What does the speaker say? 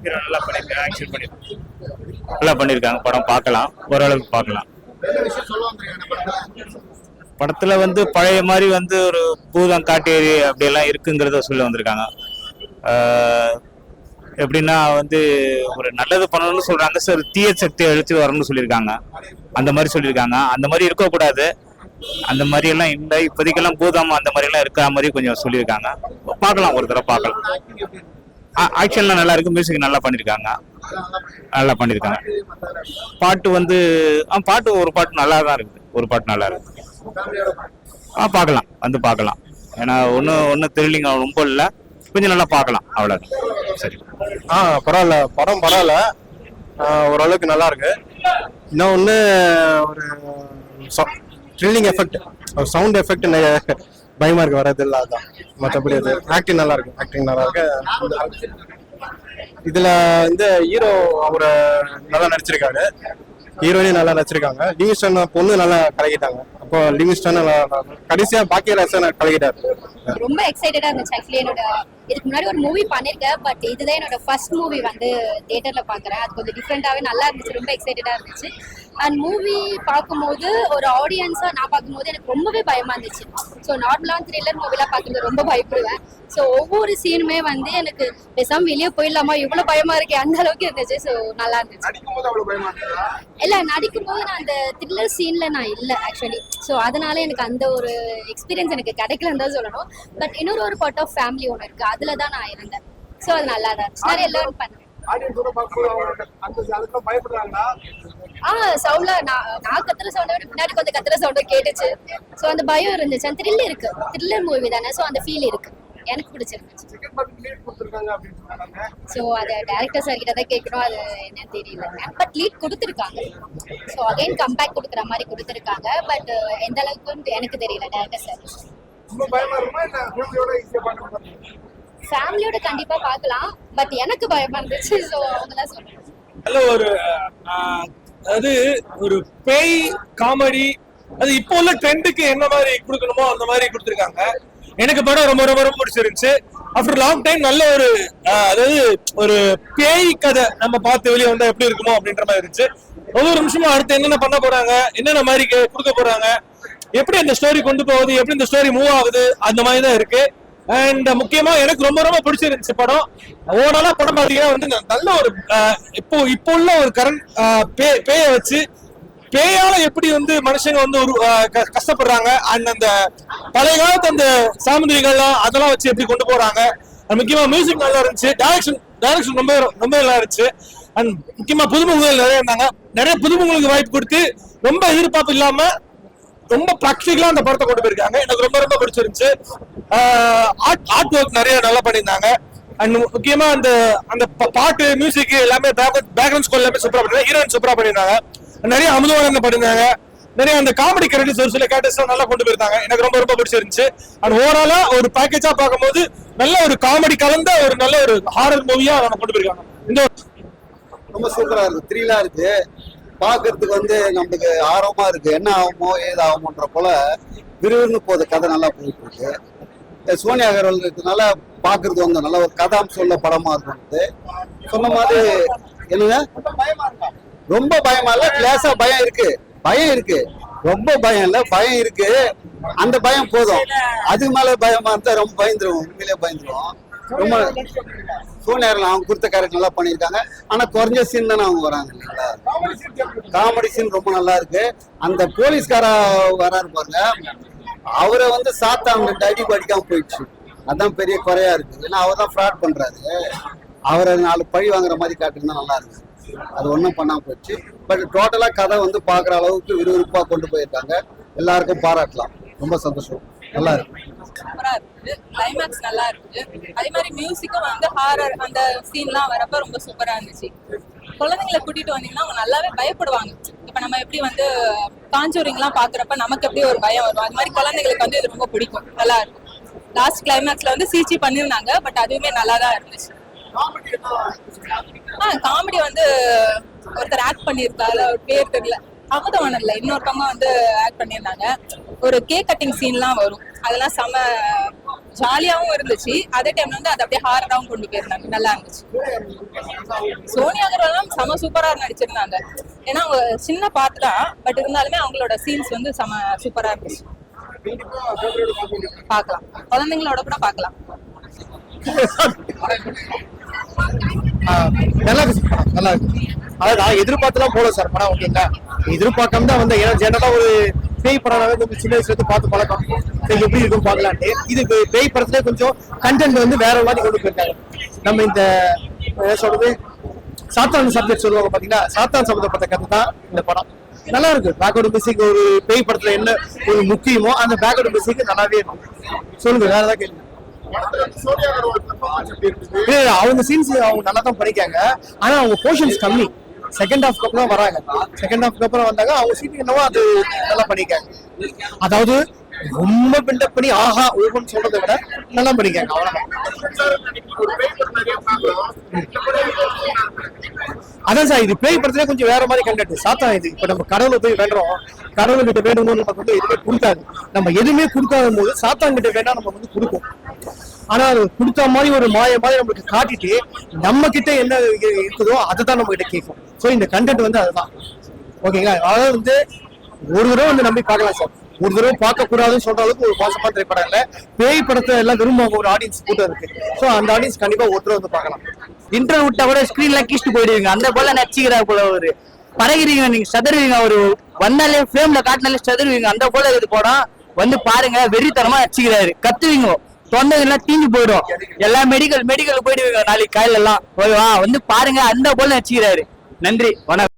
Hero நல்லா பண்ணிருக்காங்க, action பண்ணிருக்காங்க, நல்லா பண்ணிருக்காங்க. படம் பார்க்கலாம், ஓரளவுக்கு பார்க்கலாம். படத்துல வந்து பழைய மாதிரி வந்து ஒரு பூதம் காட்டேரி அப்படியெல்லாம் இருக்குங்கிறத சொல்ல வந்திருக்காங்க. எப்படின்னா வந்து ஒரு நல்லது பண்ணணும்னு சொல்றாங்க சார், தீய சக்தியை அழிச்சு வரணும்னு சொல்லியிருக்காங்க. அந்த மாதிரி சொல்லியிருக்காங்க. அந்த மாதிரி இருக்கக்கூடாது, அந்த மாதிரி எல்லாம் இல்லை. இப்போதைக்கெல்லாம் பூதம் அந்த மாதிரி எல்லாம் இருக்கிற மாதிரி கொஞ்சம் சொல்லியிருக்காங்க. பார்க்கலாம், ஒரு தடவை பார்க்கலாம். ஆக்ஷன்லாம் நல்லா இருக்கு, மியூசிக் நல்லா பண்ணியிருக்காங்க, நல்லா பண்ணியிருக்காங்க. பாட்டு வந்து பாட்டு ஒரு பாட்டு நல்லா தான் இருக்குது, ஒரு பாட்டு நல்லா இருக்கு. பார்க்கலாம், வந்து பார்க்கலாம். ஏன்னா ஒன்றும் த்ரில்லிங் ரொம்ப இல்லை, கொஞ்சம் நல்லா பார்க்கலாம், அவ்வளோ. சரி, பரவாயில்ல, படம் பரவாயில்ல, ஓரளவுக்கு நல்லா இருக்கு. இன்னும் ஒன்று ஒரு த்ரில்லிங் எஃபெக்ட், ஒரு சவுண்ட் எஃபெக்ட் பயமா இருக்கு, வர்றது இல்லை. அதான் மற்றபடி அது ஆக்டிங் நல்லா இருக்கு, ஆக்டிங் நல்லா இருக்கு. இதுல இந்த ஹீரோ அவரை நல்லா நடிச்சிருக்காரு, ஹீரோயினும் நல்லா நடிச்சிருக்காங்க. லிவிங்ஸ்டன் பொண்ணு நல்லா கலக்கிட்டாங்க. அப்போ லிவிங்ஸ்டன் கடைசியா பாக்கியராஜன் கலக்கிட்டாரு. ரொம்ப எக்ஸைட்டடா இருந்துச்சு. ஆக்சுவலி என்னோட இதுக்கு முன்னாடி ஒரு மூவி பண்ணிருக்கேன், பட் இதுதான் என்னோட ஃபர்ஸ்ட் மூவி வந்து தியேட்டர்ல பாக்குறேன். அது கொஞ்சம் டிஃப்ரெண்டாவே நல்லா இருந்துச்சு, ரொம்ப எக்ஸைட்டடா இருந்துச்சு. அண்ட் மூவி பார்க்கும்போது ஒரு ஆடியன்ஸா நான் பார்க்கும்போது எனக்கு ரொம்பவே பயமா இருந்துச்சு. ஸோ நார்மலாக த்ரில்லர் மூவிலாம் பார்க்குறது ரொம்ப பயப்படுவேன். ஸோ ஒவ்வொரு சீனுமே வந்து எனக்கு பேசாம வெளியே போயிடலாமா, இவ்வளவு பயமா இருக்கே, அந்த அளவுக்கு இருந்துச்சு. ஸோ நல்லா இருந்துச்சு. இல்ல, நடிக்கும்போது நான் அந்த த்ரில்லர் சீன்ல நான் இல்லை ஆக்சுவலி. ஸோ அதனால எனக்கு அந்த ஒரு எக்ஸ்பீரியன்ஸ் எனக்கு கிடைக்கலன்னு தான் சொல்லணும். பட் இன்னொரு ஒரு பார்ட் ஆஃப் ஃபேமிலி ஒன்று இருக்கு, அதுல தான் நான் இருந்தேன். ஸோ அது நல்லா தான் இருந்துச்சு, நிறைய லேர்ன் பண்ணேன். சவுண்ட்ல நான் கத்துற சவுண்டை விட பின்னாடி கொஞ்சம் கத்துற சவுண்டும் கேட்டுச்சு. ஸோ அந்த பயம் இருந்துச்சு, அந்த த்ரில் இருக்கு, த்ரில்லர் மூவி தானே. ஸோ அந்த ஃபீல் இருக்கு, எனக்கு பிடிச்சிருந்துச்சு. ஸோ அதை டைரக்டர் சார் கிட்ட தான் கேட்கணும், அது என்ன தெரியல. பட் லீட் கொடுத்துருக்காங்க. ஸோ அகைன் கம்பேக் கொடுக்குற மாதிரி கொடுத்துருக்காங்க. பட் எந்த அளவுக்கு எனக்கு தெரியல டைரக்டர் சார். ஃபேமிலியோட கண்டிப்பா பார்க்கலாம், பட் எனக்கு பயமா இருந்துச்சு. ஸோ அவங்கதான் சொல்றேன். நல்ல ஒரு அது ஒரு பேய் காமெடி, அது இப்போ உள்ள ட்ரெண்டுக்கு என்ன மாதிரி கொடுக்கணுமோ அந்த மாதிரி கொடுத்துருக்காங்க. எனக்கு படம் ரொம்ப ரொம்ப ரொம்ப பிடிச்சிருந்துச்சு. ஆஃப்டர் லாங் டைம் நல்ல ஒரு அதாவது ஒரு பேய் கதை நம்ம பார்த்து வெளியே வந்தா எப்படி இருக்குமோ அப்படின்ற மாதிரி இருந்துச்சு. ஒவ்வொரு நிமிஷமும் அடுத்து என்னென்ன பண்ண போறாங்க, என்னென்ன மாதிரி கொடுக்க போறாங்க, எப்படி அந்த ஸ்டோரி கொண்டு போகுது, எப்படி இந்த ஸ்டோரி மூவ் ஆகுது, அந்த மாதிரி தான் இருக்கு. அண்ட் முக்கியமா எனக்கு ரொம்ப ரொம்ப பிடிச்சிருந்துச்சு படம். ஓவராலா படம் பாத்தீங்கன்னா வந்து நல்ல ஒரு இப்போ உள்ள ஒரு கரண்ட் பேய வச்சு பேயால எப்படி வந்து மனுஷங்க வந்து ஒரு கஷ்டப்படுறாங்க, அண்ட் அந்த பழைய காலத்து அந்த சாமுதிரிகள்லாம் அதெல்லாம் வச்சு எப்படி கொண்டு போறாங்க. முக்கியமா மியூசிக் நல்லா இருந்துச்சு, டைரக்ஷன் ரொம்ப ரொம்ப நல்லா இருந்துச்சு. அண்ட் முக்கியமா புதுமுகங்கள் நிறைய இருந்தாங்க. நிறைய புதுமுகங்களுக்கு வாய்ப்பு கொடுத்து ரொம்ப எதிர்பார்ப்பு இல்லாம ரொம்ப ப்ராக்டிகலா அந்த படத்தை கொண்டு போயிருக்காங்க. எனக்கு ரொம்ப ரொம்ப பிடிச்சிருந்துச்சு. ஆர்ட் ஒர்க் நிறைய நல்லா பண்ணியிருந்தாங்க. அண்ட் முக்கியமா அந்த அந்த பாட்டு மியூசிக் எல்லாமே பேக்ரவுண்ட் ஸ்கோர் எல்லாமே சூப்பரா பண்ணிருந்தாங்க. ஹீரோயின் சூப்பரா பண்ணியிருந்தாங்க. நிறைய அமுதவாணன் பண்ணியிருந்தாங்க. நிறைய அந்த காமெடி கேரக்டர்ஸ் ஒரு சில கேரக்டர்ஸ் நல்லா கொண்டு போயிருந்தாங்க. எனக்கு ரொம்ப ரொம்ப பிடிச்சிருந்துச்சு. அண்ட் ஓவராலா ஒரு பேக்கேஜா பார்க்கும்போது நல்ல ஒரு காமெடி கலந்த ஒரு நல்ல ஒரு ஹாரர் மூவியா அவங்க கொண்டு போயிருக்காங்க. இந்த ரொம்ப சூப்பரா இருக்கு, த்ரில்லா இருக்கு, பாக்குறதுக்கு வந்து நம்மளுக்கு ஆர்வமா இருக்கு, என்ன ஆகுமோ ஏதாகுமோன்ற போல விறுவிறுன்னு போகுது. கதை நல்லா போயிட்டு இருக்கு. சோனியா அகர்வால் இருக்கிறதுனால பாக்குறது வந்து நல்ல ஒரு கதாம்சம் உள்ள படமா இருக்கும். சொன்ன மாதிரி என்னங்க, ரொம்ப பயமா இல்ல, லேசா பயம் இருக்கு, பயம் இருக்கு, ரொம்ப பயம் இல்ல, பயம் இருக்கு. அந்த பயம் போதும். அதுக்கு மேல பயமா இருந்தா ரொம்ப பயந்துருவோம், உண்மையிலேயே பயந்துருவோம். ரொம்ப சோனியாரில் அவங்க கொடுத்த கேரக்டர் நல்லா பண்ணியிருக்காங்க. ஆனா குறைஞ்ச சீன் தானே அவங்க வராங்க இல்லைங்களா. காமெடி சீன் ரொம்ப நல்லா இருக்கு. அந்த போலீஸ்கார வராரு பாருங்க, அவரை வந்து சாத்தாங்க 2 அடி படிக்காம போயிடுச்சு. அதான் பெரிய குறையா இருக்கு. ஏன்னா அவர் தான் ஃப்ராட் பண்றாரு. அவரை 4 பழி வாங்குற மாதிரி காட்டுறதுதான் நல்லா இருக்கு. அது ஒன்றும் பண்ணாம போயிடுச்சு. பட் டோட்டலா கதை வந்து பாக்குற அளவுக்கு விறுவிறுப்பா கொண்டு போயிருக்காங்க. எல்லாருக்கும் பாராட்டலாம். ரொம்ப சந்தோஷம், நல்லா இருக்கு. சூப்பரா இருக்கு, கிளைமேக்ஸ் நல்லா இருக்கு. அதே மாதிரி மியூசிக்கும் வந்து ஹாரர் அந்த சீன்லாம் வரப்ப ரொம்ப சூப்பரா இருந்துச்சு. குழந்தைங்களை கூட்டிட்டு வந்தீங்கன்னா அவங்க நல்லாவே பயப்படுவாங்க. இப்ப நம்ம எப்படி வந்து காஞ்சூரிங்லாம் பாக்குறப்ப நமக்கு எப்படி ஒரு பயம் வரும், அது மாதிரி குழந்தைங்களுக்கு வந்து இது ரொம்ப பிடிக்கும், நல்லா இருக்கும். லாஸ்ட் கிளைமேக்ஸ்ல வந்து சிஜி பண்ணிருந்தாங்க, பட் அதுவுமே நல்லா தான் இருந்துச்சு. காமெடி வந்து ஒருத்தர் ஆக்ட் பண்ணியிருக்காரு, பேர் தெரியல, அமுதவாணன்ல இன்னொருத்தவங்க வந்து ஆக்ட் பண்ணியிருந்தாங்க. ஒரு கேக் கட்டிங் சீன்லாம் வரும், அதெல்லாம் செம ஜாலியாவும் இருந்துச்சு. அதே டைம்ல வந்து அதை அப்படியே ஹாரராவும் கொண்டு போயிருந்தாங்க. நல்லா இருந்துச்சு. சோனியா அகர்வாலும் செம சூப்பரா நடிச்சிருந்தாங்க. ஏன்னா அவங்க சின்ன பார்ட் தான், பட் இருந்தாலுமே அவங்களோட சீன்ஸ் வந்து செம சூப்பரா இருந்துச்சு. பார்க்கலாம், குழந்தைங்களோட கூட பார்க்கலாம். நல்லா இருக்கு சார், நல்லா இருக்கு. அதாவது நான் எதிர்பார்த்துலாம் போல சார் படம். ஓகேங்களா, எதிர்பார்க்காம தான் வந்தேன். ஏன்னா ஜெனரலா ஒரு பேய் படம்னாவே கொஞ்சம் சின்ன வயசுல இருந்து பார்த்து பழக்கம். சரி எப்படி இருக்கும் பார்க்கலான்ட்டு. இது பேய் படத்துல கொஞ்சம் கண்டென்ட் வந்து வேற மாதிரி கொண்டு போயிருக்காங்க. நம்ம இந்த என்ன சொல்றது, சாத்தான் சப்ஜெக்ட் சொல்லுவாங்க பாத்தீங்கன்னா, சாத்தான் சம்பந்தப்பட்ட கதை தான் இந்த படம். நல்லா இருக்கு. பேக்வர்டு மியூசிக் ஒரு பேய் படத்துல என்ன ஒரு முக்கியமோ அந்த பேக்வர்டு மியூசிக் நல்லாவே இருக்கு. சொல்லுங்க, வேற ஏதாவது கேள்வி? அவங்க சீன்ஸ் அவங்க நல்லா தான் படிக்காங்க. ஆனா அவங்க போர்ஷன்ஸ் கம்மி. செகண்ட் ஹாஃப்க்கு அப்புறம் வராங்க. செகண்ட் ஹாஃப்க்கு அப்புறம் வந்தாங்க. அவங்க சீன் என்னவோ அது நல்லா பண்ணிக்காங்க. அதாவது ரொம்ப பில்டப் பண்ணி ஆஹா ஓபன் சொல்றதை விட நல்லா பண்ணிக்காங்க. அவ்வளவுதான். அதான் சார், இது பேய் படத்துல கொஞ்சம் வேற மாதிரி கண்டென்ட். சாத்தா இது இப்ப நம்ம கடவுளை போய் வேண்டுறோம், கடவுள் கிட்ட வேணும்னு நமக்கு வந்து எதுவுமே கொடுக்காது. நம்ம எதுவுமே கொடுக்காத போது சாத்தான் கிட்ட வேணா நம்ம வந்து கொடுப்போம். ஆனா அது கொடுத்த மாதிரி ஒரு மாய மாதிரி நம்மளுக்கு காட்டிட்டு நம்ம கிட்ட என்ன இருக்குதோ அதை தான் நம்ம கிட்ட கேட்கும். ஸோ இந்த கண்டென்ட் வந்து அதுதான். ஓகேங்களா, அதாவது வந்து ஒரு தடவை வந்து நம்பி பார்க்கலாம் சார். ஒரு தடவை பார்க்க கூடாதுன்னு சொல்ற அளவுக்கு ஒரு மோசமான திரைப்படம் இல்ல. பேய் படத்தை எல்லாம் விரும்புவாங்க ஒரு ஆடியன்ஸ் கூட்டம் இருக்கு. ஸோ அந்த ஆடியன்ஸ் கண்டிப்பா ஒரு தடவை வந்து பார்க்கலாம். இன்டர் விட்டா கூட ஸ்கிரீன்ல கீழ்ட்டு போயிடுவீங்க. அந்த போல நடிச்சுக்கிறா போல ஒரு பழகிறீங்க, நீங்க சதறுவீங்க. ஒரு வந்தாலே ஃப்ரேம்ல காட்டினாலே சதறுவீங்க. அந்த போல இது படம் வந்து பாருங்க. வெறித்தனமா நடிச்சுக்கிறாரு. கத்துவீங்க, தொண்டைகள்லாம் தீஞ்சு போயிடும். எல்லாம் மெடிக்கல் போயிடுவீங்க நாளைக்கு காலையில எல்லாம். வந்து பாருங்க, அந்த போல நடிச்சுக்கிறாரு. நன்றி, வணக்கம்.